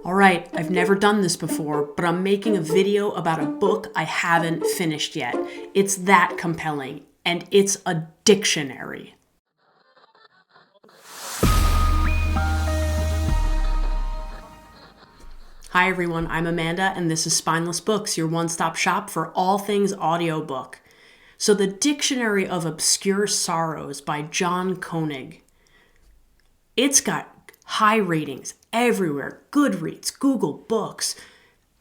All right, I've never done this before, but I'm making a video about a book I haven't finished yet. It's that compelling, and it's a dictionary. Hi everyone, I'm Amanda, and this is Spineless Books, your one-stop shop for all things audiobook. So the Dictionary of Obscure Sorrows by John Koenig. It's got high ratings everywhere. Goodreads, Google Books.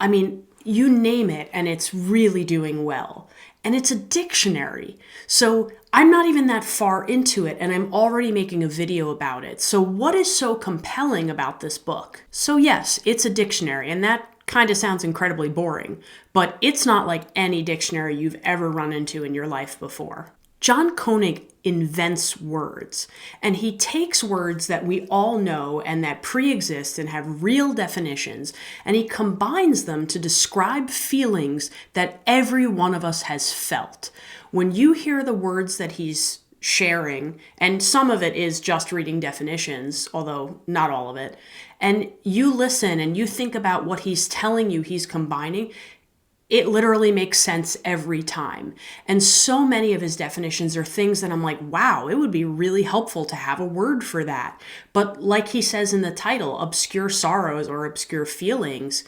I mean, you name it, and it's really doing well. And it's a dictionary. So I'm not even that far into it, and I'm already making a video about it. So what is so compelling about this book? So yes, it's a dictionary, and that kind of sounds incredibly boring, but it's not like any dictionary you've ever run into in your life before. John Koenig invents words, and he takes words that we all know and that pre-exist and have real definitions, and he combines them to describe feelings that every one of us has felt. When you hear the words that he's sharing, and some of it is just reading definitions, although not all of it, and you listen and you think about what he's telling you he's combining, it literally makes sense every time. And so many of his definitions are things that I'm like, wow, it would be really helpful to have a word for that. But like he says in the title, obscure sorrows or obscure feelings,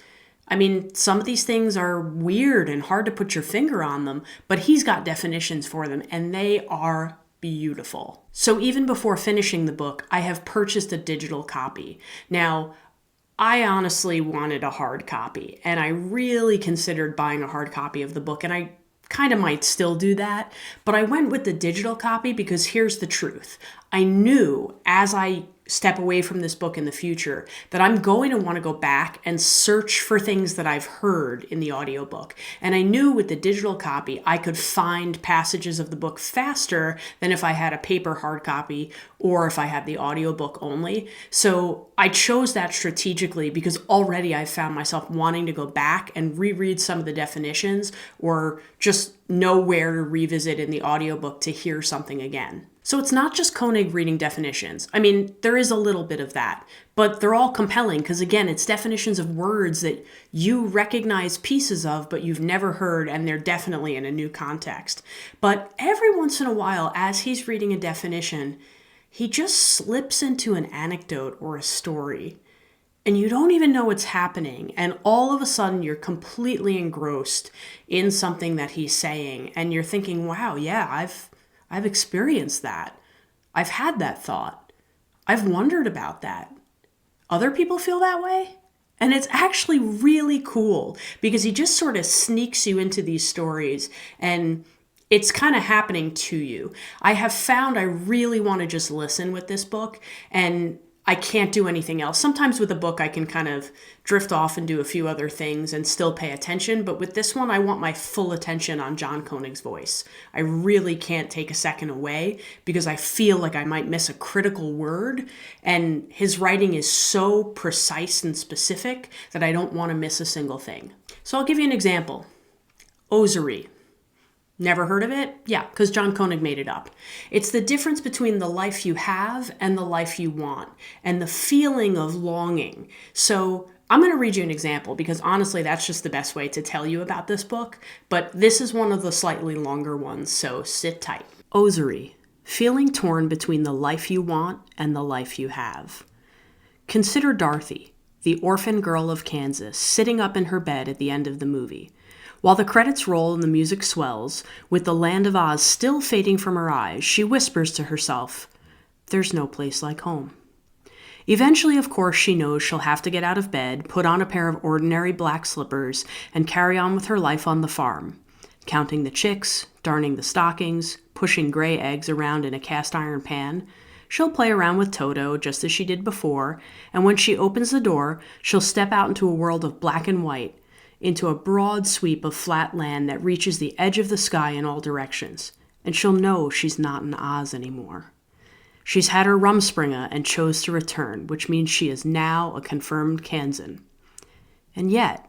I mean, some of these things are weird and hard to put your finger on them, but he's got definitions for them, and they are beautiful. So even before finishing the book, I have purchased a digital copy. Now, I honestly wanted a hard copy, and I really considered buying a hard copy of the book, and I kind of might still do that, but I went with the digital copy because here's the truth. I knew as I step away from this book in the future that I'm going to want to go back and search for things that I've heard in the audiobook. And I knew with the digital copy, I could find passages of the book faster than if I had a paper hard copy or if I had the audiobook only. So I chose that strategically because already I found myself wanting to go back and reread some of the definitions or just know where to revisit in the audiobook to hear something again. So it's not just Koenig reading definitions. I mean, there is a little bit of that, but they're all compelling because, again, it's definitions of words that you recognize pieces of, but you've never heard, and they're definitely in a new context. But every once in a while, as he's reading a definition, he just slips into an anecdote or a story, and you don't even know what's happening, and all of a sudden you're completely engrossed in something that he's saying, and you're thinking, wow, yeah, I've experienced that. I've had that thought. I've wondered about that. Other people feel that way? And it's actually really cool because he just sort of sneaks you into these stories and it's kind of happening to you. I have found I really want to just listen with this book and I can't do anything else. Sometimes with a book, I can kind of drift off and do a few other things and still pay attention. But with this one, I want my full attention on John Koenig's voice. I really can't take a second away because I feel like I might miss a critical word. And his writing is so precise and specific that I don't want to miss a single thing. So I'll give you an example. Osery. Never heard of it? Yeah, because John Koenig made it up. It's the difference between the life you have and the life you want, and the feeling of longing. So I'm going to read you an example because honestly, that's just the best way to tell you about this book, but this is one of the slightly longer ones, so sit tight. Osery, feeling torn between the life you want and the life you have. Consider Dorothy, the orphan girl of Kansas, sitting up in her bed at the end of the movie. While the credits roll and the music swells, with the land of Oz still fading from her eyes, she whispers to herself, "There's no place like home." Eventually, of course, she knows she'll have to get out of bed, put on a pair of ordinary black slippers, and carry on with her life on the farm, counting the chicks, darning the stockings, pushing gray eggs around in a cast iron pan. She'll play around with Toto just as she did before, and when she opens the door, she'll step out into a world of black and white, into a broad sweep of flat land that reaches the edge of the sky in all directions, and she'll know she's not in Oz anymore. She's had her Rumspringa and chose to return, which means she is now a confirmed Kansan. And yet,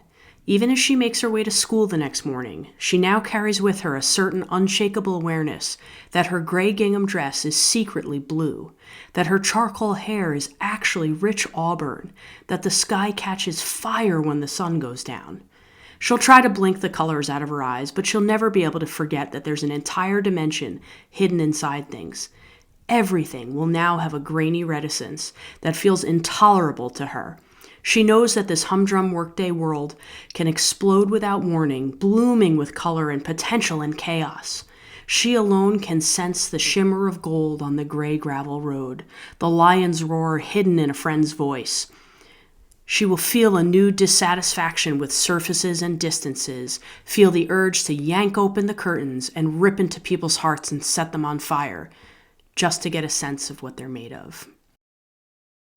Even as she makes her way to school the next morning, she now carries with her a certain unshakable awareness that her gray gingham dress is secretly blue, that her charcoal hair is actually rich auburn, that the sky catches fire when the sun goes down. She'll try to blink the colors out of her eyes, but she'll never be able to forget that there's an entire dimension hidden inside things. Everything will now have a grainy reticence that feels intolerable to her. She knows that this humdrum workday world can explode without warning, blooming with color and potential and chaos. She alone can sense the shimmer of gold on the gray gravel road, the lion's roar hidden in a friend's voice. She will feel a new dissatisfaction with surfaces and distances, feel the urge to yank open the curtains and rip into people's hearts and set them on fire, just to get a sense of what they're made of.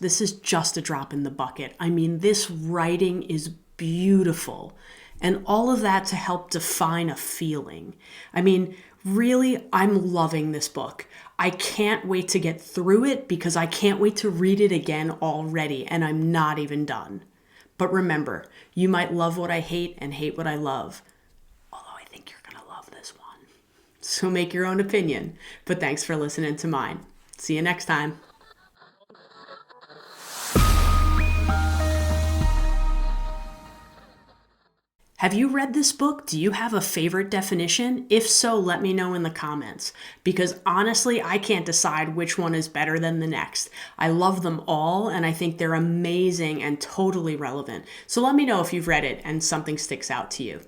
This is just a drop in the bucket. I mean, this writing is beautiful. And all of that to help define a feeling. I mean, really, I'm loving this book. I can't wait to get through it because I can't wait to read it again already, and I'm not even done. But remember, you might love what I hate and hate what I love. Although I think you're going to love this one. So make your own opinion. But thanks for listening to mine. See you next time. Have you read this book? Do you have a favorite definition? If so, let me know in the comments. Because honestly, I can't decide which one is better than the next. I love them all, and I think they're amazing and totally relevant. So let me know if you've read it and something sticks out to you.